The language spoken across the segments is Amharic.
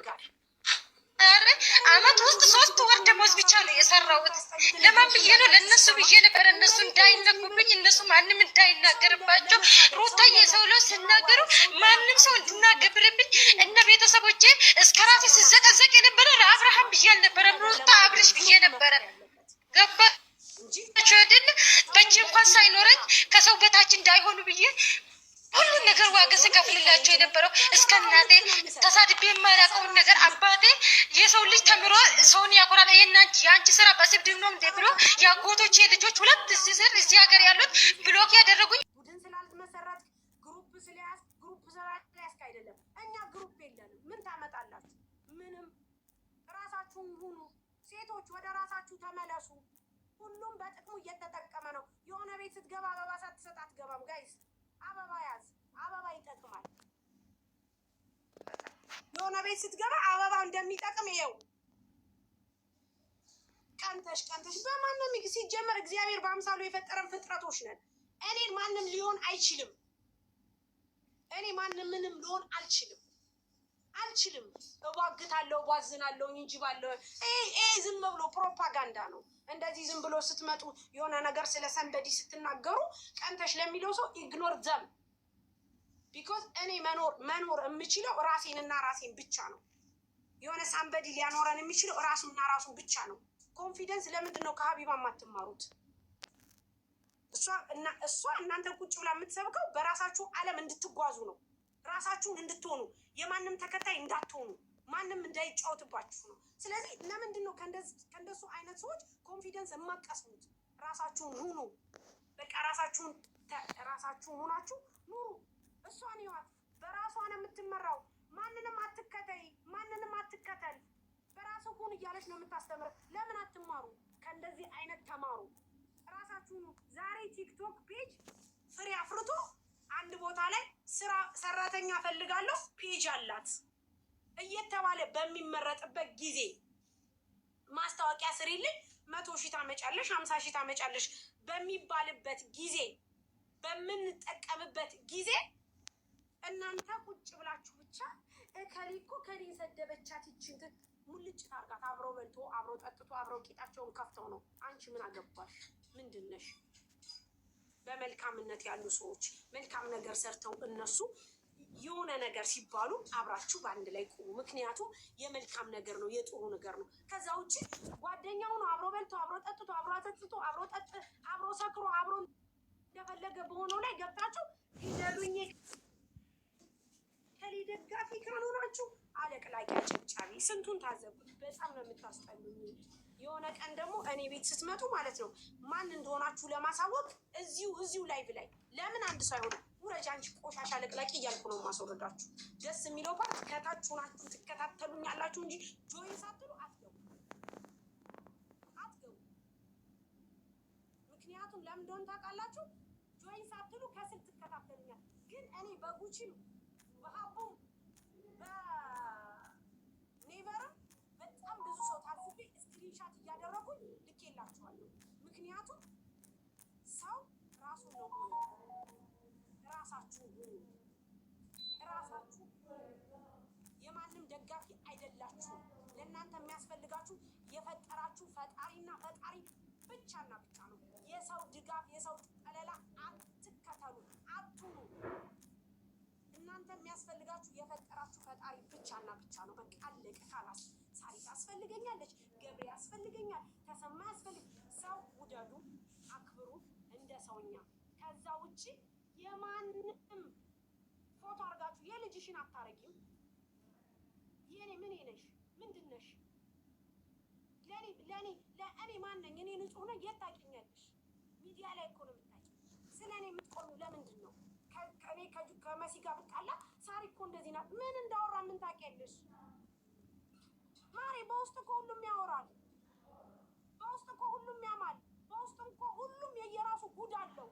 ያደርጋል። አመት ውስጥ 3 ወር ደሞዝ ብቻ ነው የሰራሁት። ለማን ብዬ ነው? ለእነሱ ብዬ ነበር። እነሱ እንዳይነኩብኝ፣ እነሱ ማንም እንዳይናገርባቸው። ሩታዬ የሰው ለው ሲናገሩ ማንም ሰው እንድናገብርብኝ እነ ቤተሰቦቼ እስከ ራሴ ስዘቀዘቅ የነበረ ለአብርሃም ብዬ አልነበረም፣ ሩታ አብርሽ ብዬ ነበረ። ገባችሁ አይደል? በእጅ እንኳን ሳይኖረኝ ከሰው በታች እንዳይሆኑ ብዬ ሁሉን ነገር ዋጋ ስከፍልላቸው የነበረው እስከ እናቴ ተሳድቤ የማያውቀውን ነገር አባቴ የሰው ልጅ ተምሮ ሰውን ያኮራል። የአንቺ ስራ በስድብ ነው እንደ ብሎ የአጎቶቼ ልጆች 2 እዚህ ሀገር ያሉት ብሎክ ያደረጉኝ ቡድን ስላልመሰረት ግሩፕ ስለያዝ ግሩፕ ስላልያዝክ አይደለም። እኛ ግሩፕ የለንም። ምን ታመጣላችሁ? ምንም። ራሳችሁን ሁኑ። ሴቶች ወደ ራሳችሁ ተመለሱ። ሁሉም በጥቅሙ እየተጠቀመ ነው። የሆነ ቤት ስትገባ አበባ ሳትሰጥ አትገባም ጋይስ። አበባ ያዝ። አበባ ይጠቅማል። የሆነ ቤት ስትገባ አበባ እንደሚጠቅም ይኸው። ቀንተሽ በማንም ሲጀመር እግዚአብሔር በአምሳሉ የፈጠረን ፍጥረቶች ነን። እኔን ማንም ሊሆን አይችልም። እኔ ማንም ምንም ሊሆን አልችልም። እዋግታለሁ፣ እዋዝናለሁ እንጂ ባለው ዝም ብሎ ፕሮፓጋንዳ ነው። እንደዚህ ዝም ብሎ ስትመጡ የሆነ ነገር ስለ ሰንበዲ ስትናገሩ ቀንተሽ ለሚለው ሰው ኢግኖር ዘም ቢኮዝ እኔ መኖር የምችለው ራሴንና ራሴን ብቻ ነው። የሆነ ሳንበዲ ሊያኖረን የሚችለው ራሱና ራሱን ብቻ ነው። ኮንፊደንስ ለምንድን ነው ከሀቢባ የማትማሩት? እሷ እናንተ ቁጭ ብላ የምትሰብከው በራሳችሁ ዓለም እንድትጓዙ ነው። ራሳችሁን እንድትሆኑ፣ የማንም ተከታይ እንዳትሆኑ፣ ማንም እንዳይጫወትባችሁ ነው። ስለዚህ ለምንድን ነው ከእንደሱ አይነት ሰዎች ኮንፊደንስ የማቀስሙት? ራሳችሁን ሁኑ። በቃ ራሳችሁን ሁናችሁ ኑሩ። እሷን ይዋት በራሷ ነው የምትመራው። ማንንም አትከተይ፣ ማንንም አትከተል፣ በራሱ ሁን እያለች ነው የምታስተምር። ለምን አትማሩ? ከእንደዚህ አይነት ተማሩ። ራሳችሁን ዛሬ ቲክቶክ ፔጅ ፍሬ አፍርቶ አንድ ቦታ ላይ ሰራተኛ ፈልጋለሁ ፔጅ አላት እየተባለ በሚመረጥበት ጊዜ ማስታወቂያ ስሪልኝ 100,000 ታመጫለሽ፣ 50,000 ታመጫለሽ በሚባልበት ጊዜ በምንጠቀምበት ጊዜ እናንተ ቁጭ ብላችሁ ብቻ እከሊኮ ከኔ ሰደበቻት ይችንት ሙልጭ ታርጋት። አብረው በልቶ አብረው ጠጥቶ አብረው ቂጣቸውን ከፍተው ነው። አንቺ ምን አገባሽ? ምንድነሽ? በመልካምነት ያሉ ሰዎች መልካም ነገር ሰርተው እነሱ የሆነ ነገር ሲባሉ አብራችሁ በአንድ ላይ ቆሙ። ምክንያቱም የመልካም ነገር ነው፣ የጥሩ ነገር ነው። ከዛ ውጭ ጓደኛው ነው አብሮ በልቶ አብሮ ጠጥቶ አብሮ አጠጥቶ አብሮ ሰክሮ አብሮ እንደፈለገ በሆነው ላይ ገብታችሁ ይደሉኝ ከሊ ደጋፊ ካልሆናችሁ አለቅላቂ አጨብጫቢ ስንቱን ታዘቡት። በጣም ነው የምታስጠሉኝ። የሆነ ቀን ደግሞ እኔ ቤት ስትመጡ ማለት ነው ማን እንደሆናችሁ ለማሳወቅ እዚሁ ላይቭ ላይ ለምን አንድ ሰው አይሆንም? ውረጅ አንቺ ቆሻሻ ለቅላቂ እያልኩ ነው ማስወረዳችሁ። ደስ የሚለው ፓርት ከታች ሆናችሁ ትከታተሉኝ ያላችሁ እንጂ ጆይን ሳትሉ አትገቡ። ምክንያቱም ለምን እንደሆነ ታውቃላችሁ? ጆይን ሳትሉ ከስር ትከታተሉኛል። ግን እኔ በጉቺም በሀቡም በኔቨርም በጣም ብዙ ሰው ታዝቤ ስክሪንሻት እያደረጉኝ ልኬላችኋለሁ። ምክንያቱም ሰው ራሱ ነው። ራሳችሁ የማንም ደጋፊ አይደላችሁም። ለእናንተ የሚያስፈልጋችሁ የፈጠራችሁ ፈጣሪና ፈጣሪ ብቻና ብቻ ነው። የሰው ድጋፍ የሰው ጠለላ አትከተሉ፣ አትኑ። እናንተ የሚያስፈልጋችሁ የፈጠራችሁ ፈጣሪ ብቻና ብቻ ነው። በቃ አለቀ። ካላስ ሳሪ ታስፈልገኛለች፣ ገብሬ ያስፈልገኛል፣ ተሰማ ያስፈልግ። ሰው ውደዱ፣ አክብሩ እንደ ሰውኛ። ከዛ ውጪ የማንም ፎቶ አርጋችሁ የልጅሽን አታረጊም። የኔ ምን ነሽ? ምንድነሽ? ለእኔ ማነኝ? እኔ ንጹህ ነኝ። የት ታውቂኛለሽ? ሚዲያ ላይ እኮ ነው የምታውቂው። ስለ እኔ የምትቆሉ ለምንድን ነው? እኔ ከመሲ ጋር ብጣላ ሳሪ እኮ እንደዚህ ናት። ምን እንዳወራ ምን ታውቂያለሽ? ማሬ በውስጥ እኮ ሁሉም ያወራል። በውስጥ እኮ ሁሉም ያማል። በውስጥ እኮ ሁሉም የየራሱ ጉድ አለው።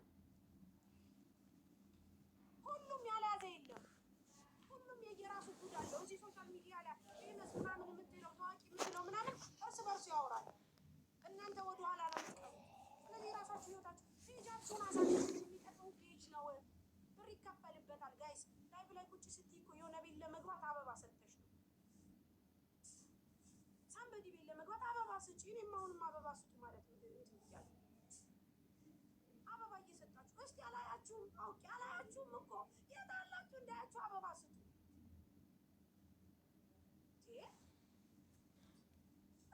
ሁሉም ያልያዘ የለም። ሁሉም የየራሱ ጉድ አለው። እዚህ ሶሻል ሚዲያ ላይ ፌመስ ምናምን የምትለው ታዋቂ የምትለው ምናምን እርስ በርሱ ያወራል። እናንተ ወደኋላ ነው የምትቀሩት። ስለዚህ የራሳችሁ ህይወታችሁ ፔጃችሁን አሳችሁ የሚጠቅሙ ፔጅ ነው። ብር ይከፈልበታል ጋይስ። ላይቭ ላይ ቁጭ ስትይ እኮ የሆነ ቤት ለመግባት አበባ ሰጥተሽ ነው። ስጪ እኔም አሁንም አበባ ስጡ ማለት ነው ይያል አበባ እየሰጣችሁ እስቲ አላያችሁም አውቄ አላያችሁም እኮ የታላችሁ እንዳያችሁ አበባ ስጡ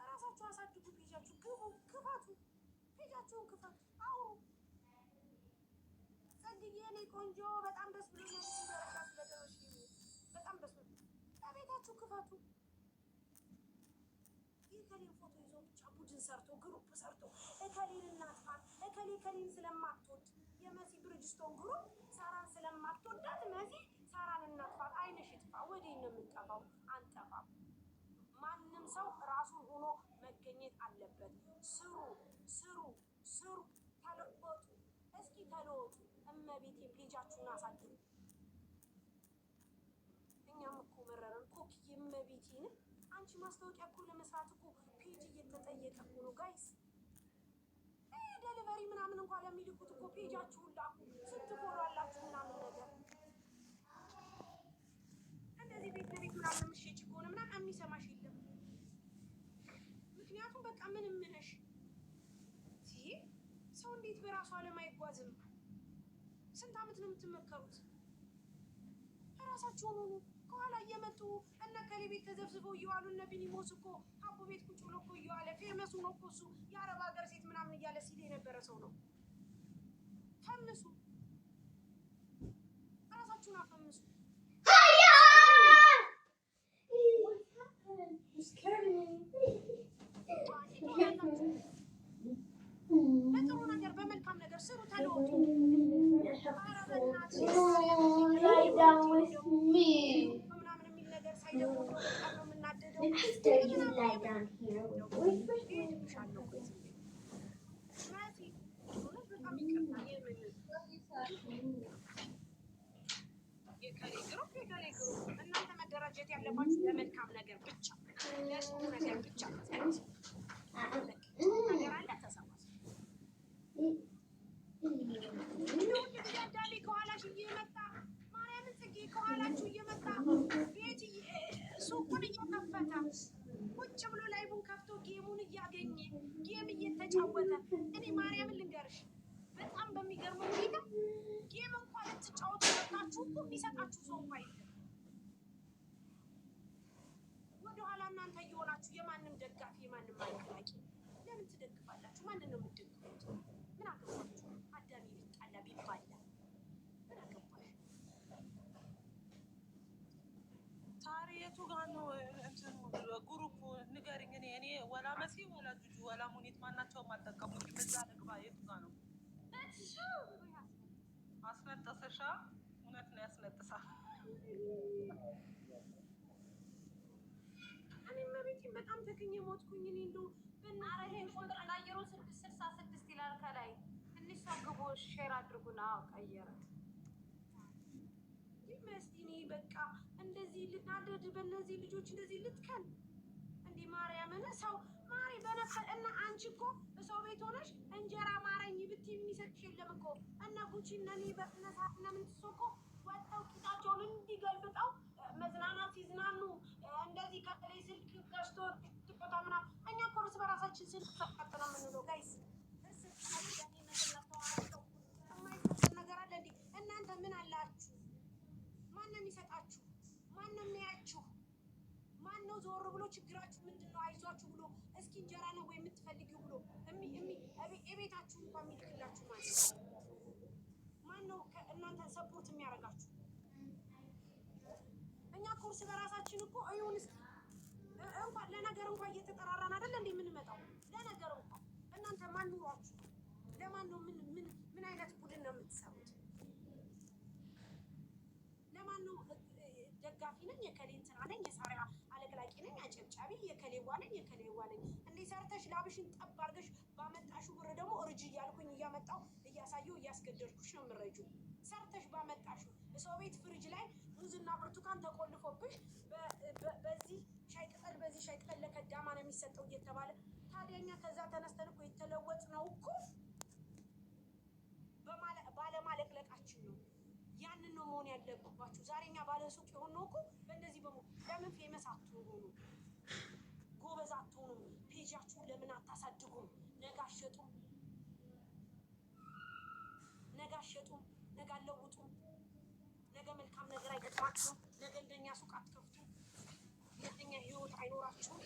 ራሳችሁ አሳድጉ ፔጃችሁ ግቡ ክፈቱ ፔጃችሁን ክፈቱ አውሩ ጸግዬ እኔ ቆንጆ በጣም ደስ ብሎኛል ስለደረሽ በጣም ደስ ብሎኛል ቤታችሁ ክፈቱ የከሌን ፎቶ ይዞ ብቻ ቡድን ሰርቶ ግሩፕ ሰርቶ እከሌን እናጥፋት እከሌን ስለማትወድ የመሲ ብርጅስቶን ግሩፕ ሳራን ስለማትወዳት መሲ ሳራን እናጥፋት አይነሽ ይጥፋ ወዴት ነው የምንጠፋው አንጠፋም ማንም ሰው ራሱን ሆኖ መገኘት አለበት ስሩ ተለወጡ እስኪ ተለወጡ እመቤቴ ፔጃችሁን አሳድሩ እኛም እኮ መረረን ኮክዬ እመቤቴን አንቺ ማስታወቂያ እኮ ለመስራት እኮ ፔጅ እየተጠየቀ እኮ ነው ጋይስ ዴሊቨሪ ምናምን እንኳን ለሚልኩት እኮ ፔጃችሁን ላኩ ስንት ፎሎ አላችሁ ምናምን ነገር እንደዚህ ቤት ለቤት ምናምን ምሽጭ ከሆነ ምናምን የሚሰማሽ የለም ምክንያቱም በቃ ምንም ነሽ ሰው እንዴት በራሱ ዓለም አይጓዝም ስንት ዓመት ነው የምትመከሩት ራሳችሁን ሆኑ ከኋላ እየመጡ እነ ከሌ ቤት ተዘብዝበው እየዋሉ እነ ቢኒሞስ እኮ አቦ ቤት ቁጭ ብሎ እኮ እየዋለ ፌመሱ ነው እኮ እሱ የአረብ ሀገር ሴት ምናምን እያለ ሲል የነበረ ሰው ነው ፈምሱ ራሳችሁን አፈምሱ በጥሩ ነገር በመልካም ነገር ስሩ ተለወጡ ምናምን የሚል ነገር ሳይደግሞ በጣም ነው የምናደደው የከሌ ግሩፕ እናንተ መደራጀት ያለባችሁ ለመልካም ነገር ብቻ ለጥሩ ነገር ብቻ ነገር አለ ተሰባሰቡ ዳሜ ከኋላሽ እየመጣ ማርያምን ጽጌ ከኋላችሁ እየመጣ ቤት ሱቁን እየከፈተ ቁጭ ብሎ ላይቡን ከፍቶ ጌሙን እያገኘ ጌም እየተጫወተ እኔ ማርያምን ልንገርሽ በጣም በሚገርመው ሁኔታ ጌም እንኳን ልትጫወቱ መጣችሁ እኮ የሚሰጣችሁ ሰው እንኳ የለም ወደኋላ እናንተ እየሆናችሁ የማንም ደጋፊ የማንም አላቂ ለምን ትደግፋላችሁ ማንን ነው የምትደግፉት ምን አገባችሁ አዳሚ ቢጣላ ቢባላ ምን አገባሽ ታሪየቱ ጋር ነው እንትኑ ግሩፕ ንገሪኝ እኔ ወላ መሲ ወላ ጁጁ ወላ ሙኒት ማናቸውም አልጠቀሙኝ በዛ ልግባ የቱ ጋር ነው አስነጠሰሻ እውነት ነው ያስነጥሳል እኔ መቤቴ በጣም ተገኘ ሞትኩኝ እኔ እንደው በእናትህ ቁጥር ቀይሮ 666 ይላል ከላይ ትንሽ ሰው ግቦ ሼር አድርጉና ቀየረ ይመስልኝ በቃ እንደዚህ ልናደድ በእነዚህ ልጆች እንደዚህ ልትከን እንዴ ማርያምን ሰው ማሪ በነፈል እና አንቺ እኮ ሰው ቤት ሆነሽ እንጀራ ማረኝ ብትይ የሚሰጥሽ የለም እኮ እና ጉቺ እና እኔ በእነሳት እና ምን ትሶ እኮ ወጥተው ቂጣቸውን እንዲገልብጠው መዝናናት ሲዝናኑ እንደዚህ ከላይ ስልክ ገዝቶ ትቆጣ ምናምን እኛ እኮ እርስ በራሳችን ስልክ ተቀጥለ የምንለው ጋይስ የማይሰጥ ነገር አለ እንዴ እናንተ ምን አላችሁ ማነው የሚሰጣችሁ ማነው የሚያችሁ ማነው ዞር ብሎ ችግራችሁ ምንድን ነው አይዟችሁ ብሎ እስኪ እንጀራ ነው ወይ የምትፈልጊው ብሎ የቤታችሁ እንኳን የሚልክላችሁ ማነው እናንተ ሰፖርት የሚያደርጋችሁ እኛ ኮርስ በራሳችን እኮ አይሁን እንኳን ለነገር እንኳን እየተጠራራን አይደል እንዴ የምንመጣው ለነገር እንኳን እናንተ ማን ኑሯችሁ ለማን ነው ምን አይነት ቡድን ነው የምትሰሩት ለማን ነው ደጋፊ ነኝ የከሌ እንትና ነኝ የሳሪያ አለቅላቂ ነኝ አጨብጫቢ የከሌዋ ነኝ እንዴ ሰርተሽ ላብሽን ጠብ አድርገሽ ባመጣሽው ብር ደግሞ እርጅ እያልኩኝ እያመጣው እያሳየው እያስገደድኩሽ ነው የምረጂው ሰርተሽ ባመጣሽው ሰው ቤት ፍሪጅ ላይ ሙዝና ብርቱካን ተቆልፎብሽ በዚህ ሻይ ቅጠል ለከዳማ ነው የሚሰጠው እየተባለ ታዲያኛ ከዛ ተነስተን እኮ የተለወጥ ነው እኮ ባለማለቅለቃችን ነው ያንን ነው መሆን ያለባችሁ ዛሬኛ ባለ ሱቅ የሆነው እኮ በእንደዚህ ለምን ፌመስ አትሆኑ ጎበዝ አትሆኑ ፔጅ ልጃችሁን ለምን አታሳድጉም? ነገ አትሸጡም፣ ነገ አትሸጡም፣ ነገ አትለውጡም፣ ነገ መልካም ነገር አይገጥማችሁም፣ ነገ እንደኛ ሱቅ አትከፍቱም፣ እንደኛ ህይወት አይኖራችሁም።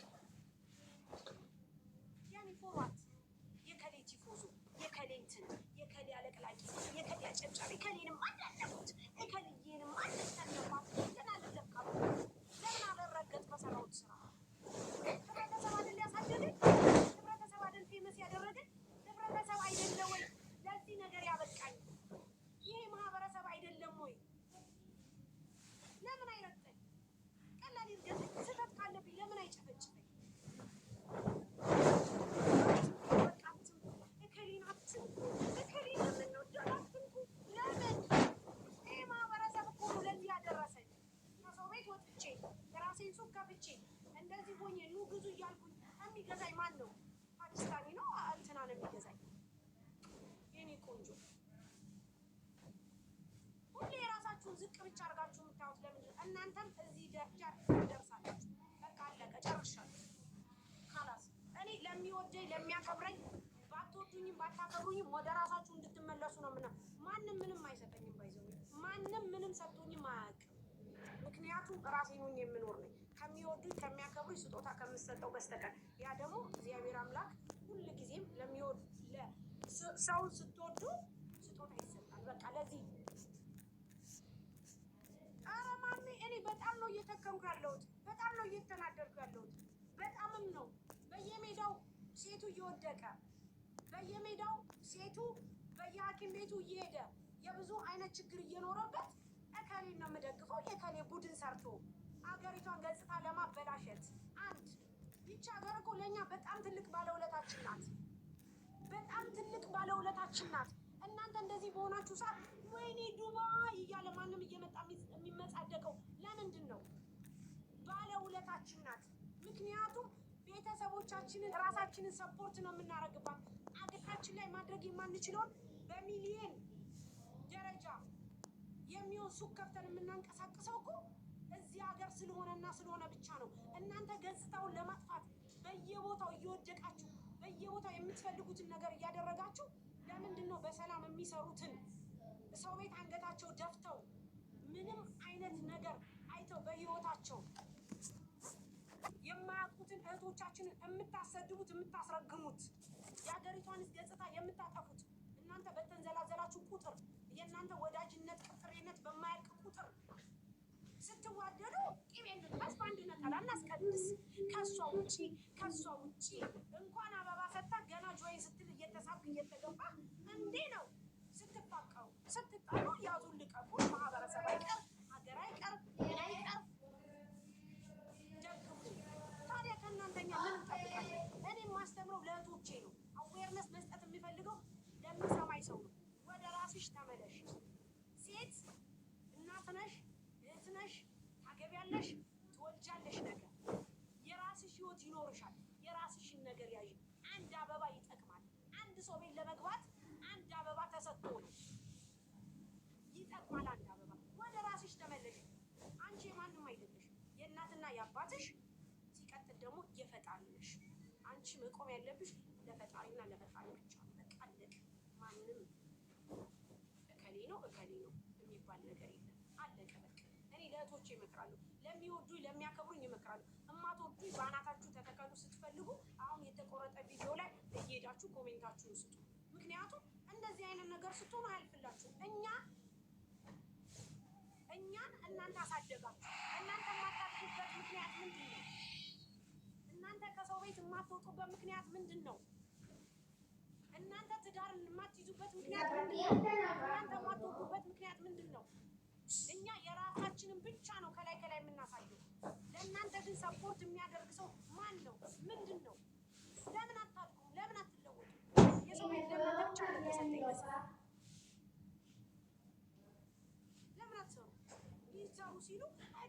ያኔ ፎርዋት የከሌ ቲፎዞ የከሌ እንትን የከሌ አለቅላቂ የከሌ አጨብጫቢ ከሌንም አላለፉት የከሌንም አልተነባት ገና አልለካም። ለምን አልረገጥ በሰራሁት ስራ ህብረተሰብ አይደል ያሳደገኝ? ህብረተሰብ አይደል ፌመስ ያደረገኝ? ህብረተሰብ አይደለ ወይ ለዚህ ነገር ያበቃኝ? ይሄ ማህበረሰብ አይደለም ወይ? ለምን አይረግጠኝ? ቀላል ይርገጠኝ። ስህተት ካለብኝ ለምን አይጨፈጭፈኝ? ራሴን ሱቅ ከፍቼ እንደዚህ ሆኜ ኑ ግዙ እያልኩኝ የሚገዛኝ ማን ነው? ፓኪስታኒ ነው እንትና ነው የሚገዛኝ። የኔ ቆንጆ ሁሌ የራሳችሁን ዝቅ ብቻ አድርጋችሁ የምታዩት ለምንድን ነው? እናንተም እዚህ ደረጃ ትደርሳላችሁ። በቃ አለቀ፣ ጨርሻለሁ። ካላስ እኔ ለሚወደኝ ለሚያከብረኝ ባትወዱኝም ባታከብሩኝም ወደ ራሳችሁ እንድትመለሱ ነው። ማንም ምንም አይሰጠኝም። ባይዘው ማንም ምንም ሰጥቶኝም አያውቅም። ምክንያቱም ራሴን ሆኜ የምኖር ነኝ። ከሚወዱኝ ከሚያከብሩኝ ስጦታ ከምሰጠው በስተቀር ያ ደግሞ እግዚአብሔር አምላክ ሁልጊዜም ለሚወዱ ሰውን ስትወዱ ስጦታ ይሰጣል። በቃ ለዚህ ኧረ ማሜ እኔ በጣም ነው እየተከምኩ ያለሁት፣ በጣም ነው እየተናደድኩ ያለሁት። በጣምም ነው በየሜዳው ሴቱ እየወደቀ በየሜዳው ሴቱ በየሐኪም ቤቱ እየሄደ የብዙ አይነት ችግር እየኖረበት እከሌን ነው የምደግፈው የከሌ ቡድን ሰርቶ አገሪቷን ገጽታ ለማበላሸት። አንድ ይቺ ሀገር እኮ ለእኛ በጣም ትልቅ ባለውለታችን ናት። በጣም ትልቅ ባለውለታችን ናት። እናንተ እንደዚህ በሆናችሁ ሰዓት ወይኔ ዱባይ እያለ ማንም እየመጣ የሚመጻደቀው ለምንድን ነው? ባለውለታችን ናት። ምክንያቱም ቤተሰቦቻችንን ራሳችንን ሰፖርት ነው የምናደርግባት። አገራችን ላይ ማድረግ የማንችለውን በሚሊየን ደረጃ የሚሆን ሱቅ ከፍተን የምናንቀሳቅሰው እኮ እዚህ ሀገር ስለሆነና ስለሆነ ብቻ ነው። እናንተ ገጽታውን ለማጥፋት በየቦታው እየወደቃችሁ በየቦታው የምትፈልጉትን ነገር እያደረጋችሁ ለምንድን ነው በሰላም የሚሰሩትን ሰው ቤት አንገታቸው ደፍተው ምንም አይነት ነገር አይተው በህይወታቸው የማያውቁትን እህቶቻችንን የምታሰድቡት የምታስረግሙት የሀገሪቷንስ ገጽታ የምታጠፉት እናንተ በተንዘላዘላችሁ ቁጥር የእናንተ ወዳጅነት ቅጥሬነት በማያልቅ ቁጥር ስትዋደዱ ቂቤ እንድንበስ በአንድ ነጠላ እናስቀድስ። ከእሷ ውጪ እንኳን አበባ ሰታ ገና ጆይን ስትል እየተሳብክ እየተገባ እንዴ ነው ስትፋቀሩ ስትጣሉ ያዙን ልቀቁ። ማህበረሰብ አይቀር ሀገር አይቀር ምን አይቀር ደግፉ። ታዲያ ከእናንተኛ ምን እንጠብቃለን? እኔ የማስተምረው ለእህቶቼ ነው። አዌርነስ መስጠት የሚፈልገው ለሚሰማኝ ሰው ነው። ወደ ራስሽ ተመለሽ። ሴት እናት ነሽ፣ እህት ነሽ፣ ታገቢያለሽ፣ ትወልጃለሽ። ነገር የራስሽ ህይወት ይኖርሻል። የራስሽን ነገር ያዥ። አንድ አበባ ይጠቅማል። አንድ ሰው ቤት ለመግባት አንድ አበባ ተሰጥቶ ነው ይጠቅማል። አንድ አበባ። ወደ ራስሽ ተመለሽ። አንቺ የማንም አይደለሽ፣ የእናትና የአባትሽ ሲቀጥል ደግሞ የፈጣሪ ነሽ። አንቺ መቆም ያለብሽ ለፈጣሪና ለፈጣሪ ብቻ ነው። በቃ አለቀ። ማንም እከሌ ነው የሚባል ነገር የለም። አለቀ በቃ። እኔ ለእህቶቼ እመክራለሁ፣ ለሚወዱኝ ለሚያከብሩኝ እመክራለሁ። እማትወዱኝ በአናታችሁ ተተከሉ። ስትፈልጉ አሁን የተቆረጠ ቪዲዮ ላይ እየሄዳችሁ ኮሜንታችሁን ስጡ። ምክንያቱም እንደዚህ አይነት ነገር ስትሆኑ አያልፍላችሁ። እኛን እናንተ አሳደጋችሁ። እናንተ የማታድጉበት ምክንያት ምንድን ነው? እናንተ ከሰው ቤት የማትወጡበት ምክንያት ምንድን ነው? እናንተ ትዳር የማትይዙበት ምክንያት ምንድን ነው? እናንተ የማትወጡበት ምክንያት ምንድን ነው? እኛ የራሳችንን ብቻ ነው ከላይ የምናሳየው። ለእናንተ ግን ሰፖርት የሚያደርግ ሰው ማን ነው? ምንድን ነው? ለምን አታድጉም? ለምን አትለወጡም? የሰው ቤት ለእናንተ ብቻ ነው እየሰጠ ይመስላል። ለምን አትሰሩ? ይሰሩ ሲሉ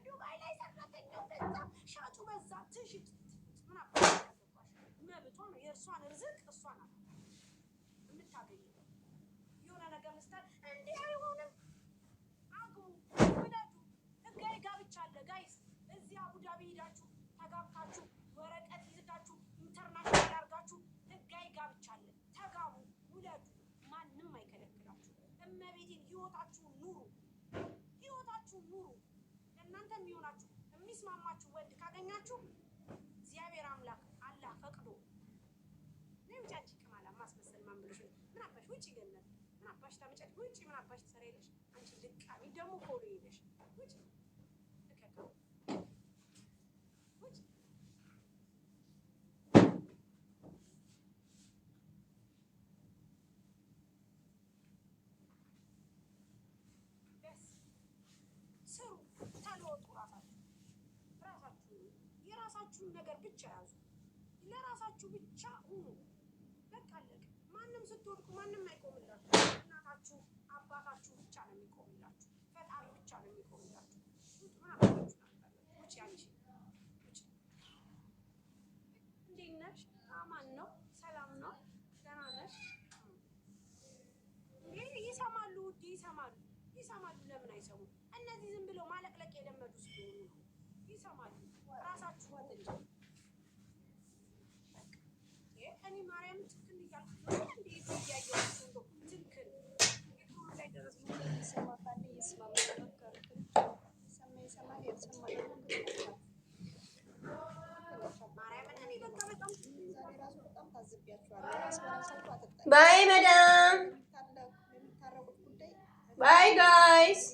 ዱባይ ላይ ሰራተኛው በዛ፣ ሻጩ በዛ፣ ትሽጥ ምን አባሽ መብቷ ነው። የእርሷን ርዝቅ እሷ ናት የምታገኘው። የሆነ ነገር ምስታል እንዲህ አይሆንም። አግቡ፣ ውለዱ። ህጋዊ ጋብቻ አለ ጋይስ። እዚህ አቡዳቢ ሄዳችሁ ተጋብታችሁ ወረቀት ይዛችሁ ኢንተርናሽናል ኑሩ። ለእናንተ የሚሆናችሁ የሚስማማችሁ ወንድ ካገኛችሁ እግዚአብሔር አምላክ አላህ ፈቅዶ ነው። ጫንቺ ከማላ ማስመሰል ማን ብለሽ ምን አባሽ ውጪ ገነት ምን አባሽ ታመጫጭ ውጪ ምን አባሽ ትሰሪያለሽ? አንቺ ልቃሚ ደግሞ ኮሎ ይሄደሽ ውጪ ልከከው ውጪ ደስ ስሩ፣ ተለወጡ። ራሳችሁ የራሳችሁን ነገር ብቻ ያዙ። ለራሳችሁ ብቻ ሁኑ። በቃ አለቀ። ማንም ስትወድቁ ማንም አይቆምላችሁ። እናታችሁ አባታችሁ ብቻ ነው የሚቆምላችሁ። ፈጣሪ ብቻ ነው የሚቆምላችሁ። ምን አባታችሁ ውጭ አንቺ ውጭ። እንዴት ነሽ? አማን ነው? ሰላም ነው? ደህና ነሽ? ይሰማሉ ውዴ፣ ይሰማሉ። ለምን አይሰሙም? እነዚህ ዝም ብለው ማለቅለቅ የለመዱ ስለሆኑ ነው። ይሰማሉ። ራሳችሁ እንጂ እኔ ማርያም ትክክል እያልኩ ነው። እንዴት እያየሁት ነው? ትክክል ላይ ደረስ ይሰማ ካለ ይስማ መከረ ሰማ የሰማ ማርያምን እኔ በቃ በጣም ዛሬ ራሱ በጣም ታዝቢያችኋለሁ። ራስ በራሳችሁ አትጣሉ። ባይ መዳም የሚታረቁት ጉዳይ ባይ ጋይስ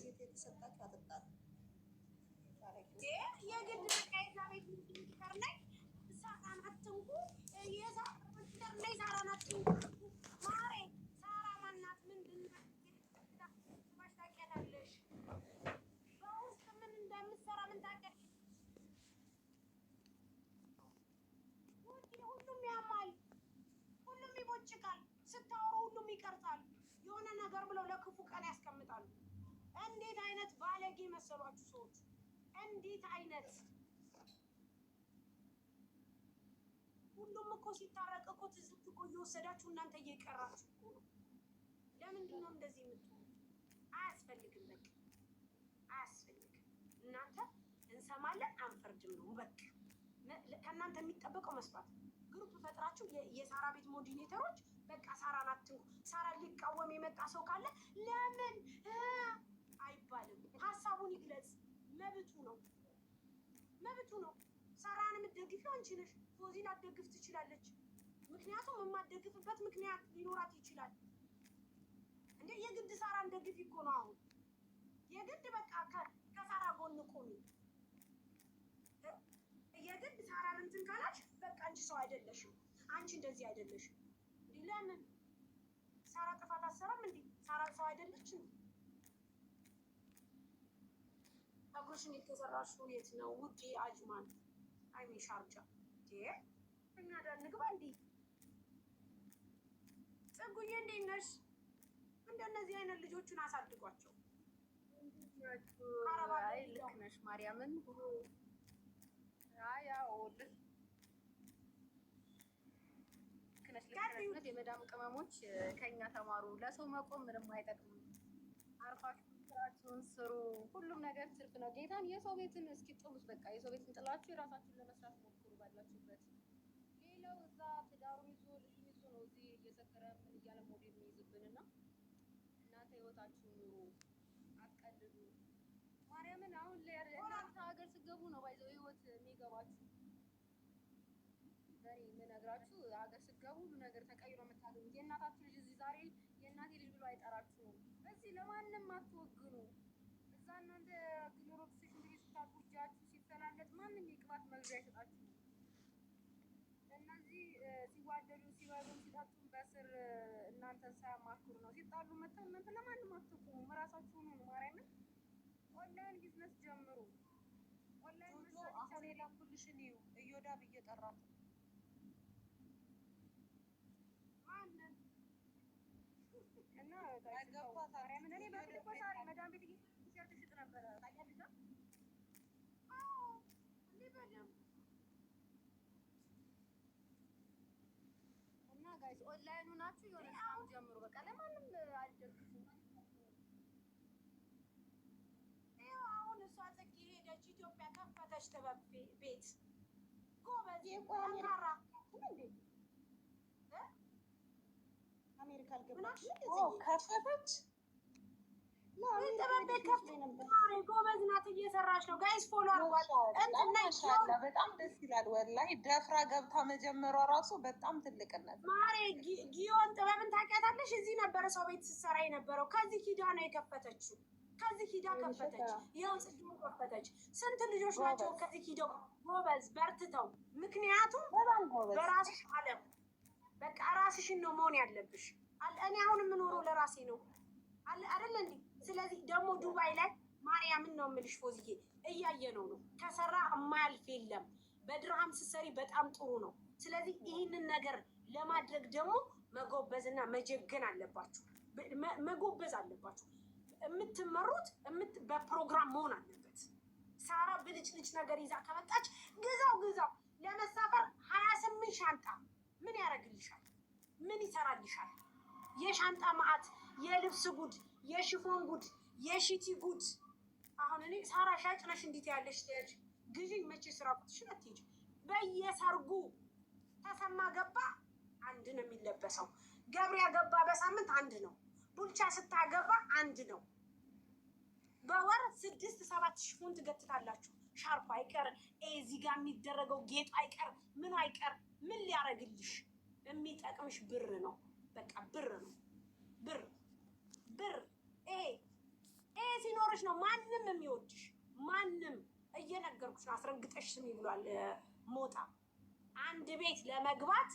ስታወሩ ሁሉም ይቀርጻል። የሆነ ነገር ብለው ለክፉ ቀን ያስቀምጣሉ። እንዴት አይነት ባለጌ መሰሏችሁ ሰዎች! እንዴት አይነት ሁሉም እኮ ሲታረቅ እኮ ትዝብት እኮ እየወሰዳችሁ እናንተ እየቀራችሁ እኮ ነው። ለምንድን ነው እንደዚህ የምትሆኑ? አያስፈልግም። በቃ አያስፈልግም። እናንተ እንሰማለን አንፈርድም ነው በቃ። ከእናንተ የሚጠበቀው መስማት። ግሩፕ ፈጥራችሁ የሳራ ቤት ሞዲኔተሮች በቃ ሳራን አትንኩ። ሳራ ሊቃወም የመጣ ሰው ካለ ለምን አይባልም። ሀሳቡን ይግለጽ፣ መብቱ ነው፣ መብቱ ነው። ሳራን የምትደግፊው አንቺ ነሽ። ፎዚን አትደግፍ ትችላለች። ምክንያቱም የማትደግፍበት ምክንያት ሊኖራት ይችላል። እንዴ የግድ ሳራን ደግፊ እኮ ነው አሁን። የግድ በቃ ከሳራ ጎን ቆሚ። የግድ ሳራን እንትን ካላች በቃ አንቺ ሰው አይደለሽም፣ አንቺ እንደዚህ አይደለሽም። ለምን ሳራ ጥፋት አትሰራም እንዴ? ሳራ ሰው አይደለችም? ፀጉርሽን የተሰራሽው የት ነው ውዴ? አጅማን አይሚ ሻርጃ እኛ ዳር ንግባ እንዴ? ጽጉዬ እንዴት ነሽ? እንደነዚህ አይነት ልጆቹን አሳድጓቸው። አይ ልክ ነሽ ማርያምን። አይ ያው ልክ የመዳም ቅመሞች ከኛ ተማሩ። ለሰው መቆም ምንም አይጠቅምም። አርፋችሁ ስራችሁን ስሩ። ሁሉም ነገር ትርፍ ነው። ጌታን የሰው ቤትን እስኪ ጥሉት። በቃ የሰው ቤትን ጥላችሁ የራሳችሁን ለመስራት ሞክሩ ባላችሁበት። ሌላው እዛ ትዳሩን ይዞ ልጁን ይዞ ነው እዚህ እየሰከረ ምን እያለ ሞዴል የሚይዝብንና እናንተ ህይወታችሁን ኑሩ፣ አትቀልዱ። ማርያምን አሁን እናንተ ሀገር ስትገቡ ነው ባይዘው ህይወት የሚገባችሁ። የምነግራችሁ ሀገር ስትገቡ ሁሉ ነገር ተቀይሮ የምታገኙት። የእናታችሁ ልጅ እዚህ ዛሬ የእናቴ ልጅ ብሎ አይጠራችሁም። እዚህ ለማንም አትወግኑ። እዛ እናንተ ክሎሮክስ ሽንት ቤት ስታጥቡ እጃችሁ ሲፈላለጥ ማንም የቅባት መግዣ አይሰጣችሁም። እነዚህ ሲዋደዱ ሲበሉም ሲጠጡም በስር እናንተን ሳያማክሩ ነው። ሲጣሉ መተው እናንተ ለማንም አትወግኑ። እራሳችሁን ሁኑ። ማርያምን ኦንላይን ቢዝነስ ጀምሩ። ኦንላይን ቢዝነስ አሁን የላኩልሽን እዩ። እዮዳብ እየጠራት እና ጋይስ ኦንላይኑ ናችሁ የሆነ ስራም ጀምሩ። በቃ ለማንም አልደግፉም። ይኸው አሁን እሷ ጽጌ ሄደች ኢትዮጵያ ከፈተች ጥበብ ቤት ጎበዝ ጠንካራ እንዴ አሜሪካ አልገባችም። ከፈተች ጎበዝ ናት፣ እየሰራች ነው። ጋይስ ፎሎ አርጓት። በጣም ደስ ይላል ወላሂ። ደፍራ ገብታ መጀመሯ ራሱ በጣም ትልቅነት። ማሬ ጊዮን ጥበብን ታውቂያታለሽ? እዚህ ነበረ ሰው ቤት ስትሰራ የነበረው። ከዚህ ኪዳ ነው የከፈተችው። ከዚህ ኪዳ ከፈተች፣ ይኸው ጽጌ ከፈተች። ስንት ልጆች ናቸው ከዚህ ኪዳው ጎበዝ በርትተው። ምክንያቱም በራስሽ አለም በቃ ራስሽን ነው መሆን ያለብሽ። እኔ አሁን የምኖረው ለራሴ ነው አይደለ እንዴ? ስለዚህ ደግሞ ዱባይ ላይ ማርያምን ነው የምልሽ ፎዝዬ፣ እያየነው ነው። ከሰራ የማያልፍ የለም። በድርሃም ስትሰሪ በጣም ጥሩ ነው። ስለዚህ ይህንን ነገር ለማድረግ ደግሞ መጎበዝና መጀገን አለባችሁ። መጎበዝ አለባችሁ። የምትመሩት በፕሮግራም መሆን አለበት። ሳራ ብልጭልጭ ነገር ይዛ ከመጣች ግዛው ለመሳፈር 28 ሻንጣ ምን ያደርግልሻል? ምን ይሰራልሻል? የሻንጣ መዓት፣ የልብስ ጉድ፣ የሽፎን ጉድ፣ የሽቲ ጉድ። አሁን እኔ ሳራ ሻጭ ነሽ እንዴት ያለሽ ልጅ ግዢኝ መቼ ስራ ቁጥሽን አትሄጂ። በየሰርጉ ተሰማ ገባ አንድ ነው የሚለበሰው። ገብሪያ ገባ በሳምንት አንድ ነው። ቡልቻ ስታገባ አንድ ነው። በወር 6-7 ሽፎን ትገትታላችሁ። ሻርፕ አይቀር፣ እዚህ ጋር የሚደረገው ጌጥ አይቀር፣ ምን አይቀር። ምን ሊያደርግልሽ? የሚጠቅምሽ ብር ነው። በቃ ብር ነው። ብር ይሄ ሲኖርሽ ነው ማንም የሚወድሽ። ማንም እየነገርኩሽ ነው። አስረግጠሽ ስሚ ብሏል ሞጣ። አንድ ቤት ለመግባት